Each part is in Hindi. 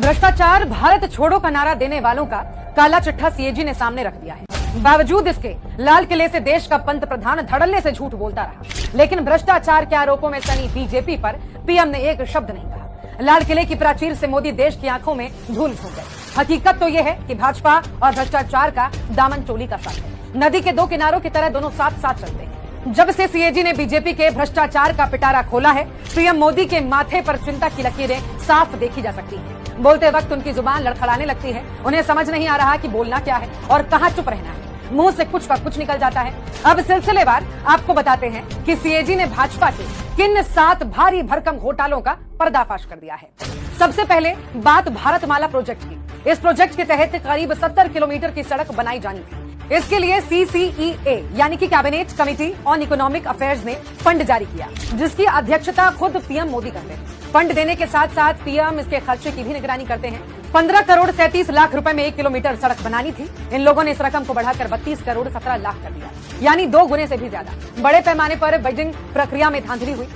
भ्रष्टाचार भारत छोड़ो का नारा देने वालों का काला चिट्ठा सीएजी ने सामने रख दिया है। बावजूद इसके लाल किले से देश का पंत प्रधान धड़ल्ले से झूठ बोलता रहा, लेकिन भ्रष्टाचार के आरोपों में सनी बीजेपी पर पीएम ने एक शब्द नहीं कहा। लाल किले की प्राचीर से मोदी देश की आंखों में धूल झोंक गए। हकीकत तो यह है कि भाजपा और भ्रष्टाचार का दामन चोली का साथ है। नदी के दो किनारों की तरह दोनों साथ साथ चलते हैं। जब से सीएजी ने बीजेपी के भ्रष्टाचार का पिटारा खोला है, पीएम मोदी के माथे पर चिंता की लकीरें साफ देखी जा सकती हैं। बोलते वक्त उनकी जुबान लड़खड़ाने लगती है। उन्हें समझ नहीं आ रहा कि बोलना क्या है और कहां चुप रहना है। मुंह से कुछ का कुछ निकल जाता है। अब सिलसिलेवार आपको बताते हैं कि सीएजी ने भाजपा के किन 7 भारी भरकम घोटालों का पर्दाफाश कर दिया है। सबसे पहले बात भारतमाला प्रोजेक्ट की। इस प्रोजेक्ट के तहत करीब 70 किलोमीटर की सड़क बनाई जानी थी। इसके लिए CCEA यानी कि cabinet committee on economic affairs ने फंड जारी किया, जिसकी अध्यक्षता खुद पीएम मोदी करते हैं। फंड देने के साथ साथ पीएम इसके खर्चे की भी निगरानी करते हैं। 15 करोड़ 37 लाख रुपए में 1 किलोमीटर सड़क बनानी थी। इन लोगों ने इस रकम को बढ़ाकर 32 करोड़ 17 लाख कर दिया, यानी 2 गुने से भी ज्यादा। बड़े पैमाने पर बिडिंग प्रक्रिया में धांधली हुई।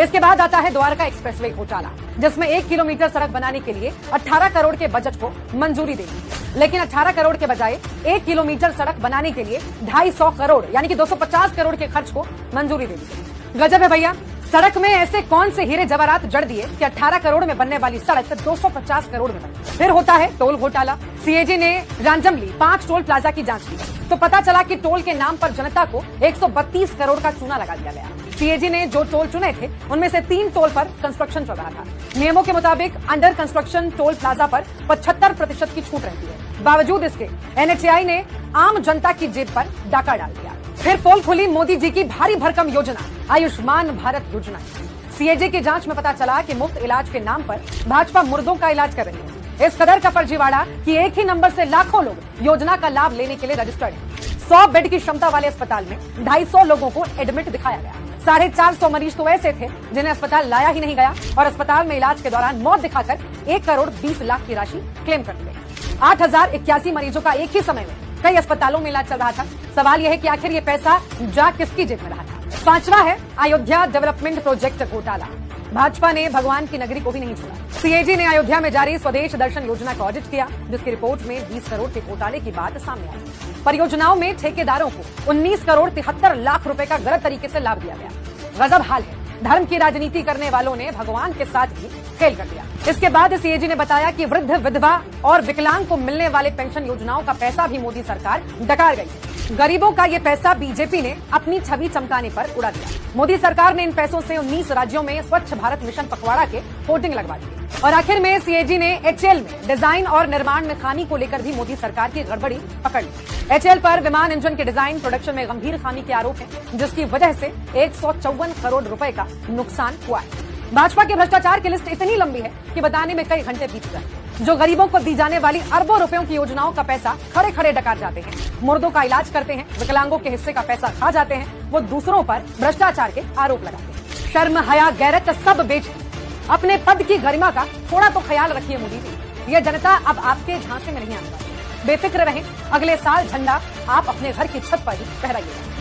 इसके बाद आता है द्वारका एक्सप्रेसवे घोटाला, जिसमें 1 किलोमीटर सड़क बनाने के लिए 18 करोड़ के बजट को मंजूरी दे दी, लेकिन 18 करोड़ के बजाय 1 किलोमीटर सड़क बनाने के लिए 250 करोड़ यानी कि 250 करोड़ के खर्च को मंजूरी दे दी। गजब है भैया। सड़क में ऐसे कौन से हीरे जवाहरात जड़ दिए कि 18 करोड़ में बनने वाली सड़क 250 करोड़ में बनी। फिर होता है टोल घोटाला। सीएजी ने रैंडमली 5 टोल प्लाजा की जांच की, तो पता चला कि टोल के नाम पर जनता को 132 करोड़ का चूना लगा दिया गया। सीएजी ने जो टोल चुने थे, उनमें से 3 टोल पर कंस्ट्रक्शन चल रहा था। नियमों के मुताबिक अंडर कंस्ट्रक्शन टोल प्लाजा पर 75% की छूट रहती है। बावजूद इसके NHAI ने आम जनता की जेब पर डाका डाल दिया। फिर पोल खुली मोदी जी की भारी भरकम योजना आयुष्मान भारत योजना। सीएजी की जांच में पता चला कि मुफ्त इलाज के नाम पर भाजपा मुर्दों का इलाज कर रही है। इस कदर का फर्जीवाड़ा कि एक ही नंबर से लाखों लोग योजना का लाभ लेने के लिए रजिस्टर्ड है। 100 बेड की क्षमता वाले अस्पताल में 250 लोगों को एडमिट दिखाया गया। 450 मरीज तो ऐसे थे जिन्हें अस्पताल लाया ही नहीं गया और अस्पताल में इलाज के दौरान मौत दिखाकर 1 करोड़ 20 लाख की राशि क्लेम कर दी गई। 8081 मरीजों का एक ही समय में कई अस्पतालों में इलाज चल रहा था। सवाल यह है कि आखिर ये पैसा जा किसकी जेब में रहा था। 5वां है अयोध्या डेवलपमेंट प्रोजेक्ट घोटाला। भाजपा ने भगवान की नगरी को भी नहीं छोड़ा। सीएजी ने अयोध्या में जारी स्वदेश दर्शन योजना का ऑडिट किया, जिसकी रिपोर्ट में 20 करोड़ के घोटाले की बात सामने आई। परियोजनाओं में ठेकेदारों को 19 करोड़ 73 लाख रुपए का गलत तरीके से लाभ दिया गया। गजब हाल है। धर्म की राजनीति करने वालों ने भगवान के साथ भी खेल कर दिया। इसके बाद सीएजी ने बताया कि वृद्ध, विधवा और विकलांग को मिलने वाले पेंशन योजनाओं का पैसा भी मोदी सरकार डकार गई है। गरीबों का ये पैसा बीजेपी ने अपनी छवि चमकाने पर उड़ा दिया। मोदी सरकार ने इन पैसों से 19 राज्यों में स्वच्छ भारत मिशन पखवाड़ा के होर्डिंग लगवा दी। और आखिर में सीएजी ने HAL में डिजाइन और निर्माण में खामी को लेकर भी मोदी सरकार की गड़बड़ी पकड़ ली। HAL पर विमान इंजन के डिजाइन प्रोडक्शन में गंभीर खामी के आरोप हैं, जिसकी वजह से 154 करोड़ रुपए का नुकसान हुआ है। भाजपा के भ्रष्टाचार की लिस्ट इतनी लंबी है कि बताने में कई घंटे बीत गए। जो गरीबों को दी जाने वाली अरबों रुपयों की योजनाओं का पैसा खड़े खड़े डकार जाते हैं, मुर्दों का इलाज करते हैं, विकलांगों के हिस्से का पैसा खा जाते हैं, वो दूसरों पर भ्रष्टाचार के आरोप लगाते हैं। शर्म, हया, गैरत सब बेच अपने पद की गरिमा का थोड़ा तो ख्याल रखिए मोदी जी। ये जनता अब आपके झांसे में नहीं आने वाली। बेफिक्र रहें, अगले साल झंडा आप अपने घर की छत पर ही फहराइएगा।